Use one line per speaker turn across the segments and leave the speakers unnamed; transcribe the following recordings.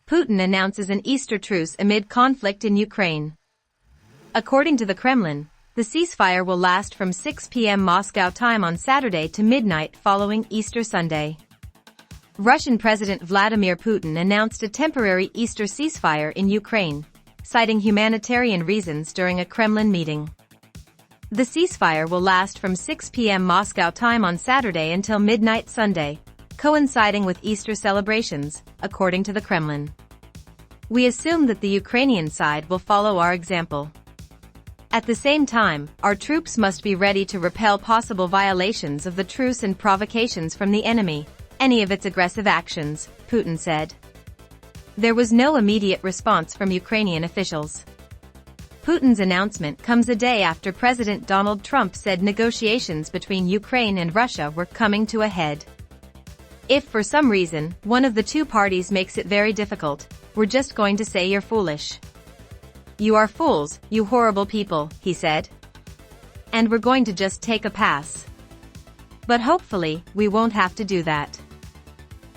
Putin announces an Easter truce amid conflict in Ukraine. According to the Kremlin, the ceasefire will last from 6 p.m. Moscow time on Saturday to midnight following Easter Sunday. Russian President Vladimir Putin announced a temporary Easter ceasefire in Ukraine, citing humanitarian reasons during a Kremlin meeting. The ceasefire will last from 6 p.m. Moscow time on Saturday until midnight Sunday, coinciding with Easter celebrations, according to the Kremlin. We assume that the Ukrainian side will follow our example. At the same time, our troops must be ready to repel possible violations of the truce and provocations from the enemy, any of its aggressive actions, Putin said. There was no immediate response from Ukrainian officials. Putin's announcement comes a day after President Donald Trump said negotiations between Ukraine and Russia were coming to a head. If for some reason, one of the two parties makes it very difficult, we're just going to say you're foolish. You are fools, you horrible people, he said. And we're going to just take a pass. But hopefully, we won't have to do that.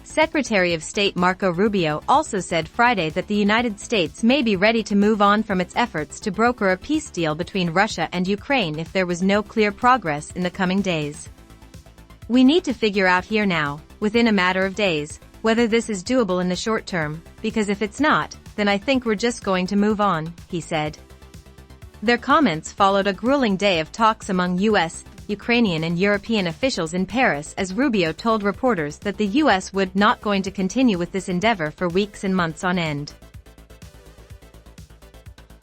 Secretary of State Marco Rubio also said Friday that the United States may be ready to move on from its efforts to broker a peace deal between Russia and Ukraine if there was no clear progress in the coming days. We need to figure out here now, within a matter of days, whether this is doable in the short term, because if it's not, then I think we're just going to move on, he said. Their comments followed a grueling day of talks among U.S., Ukrainian and European officials in Paris as Rubio told reporters that the U.S. would not going to continue with this endeavor for weeks and months on end.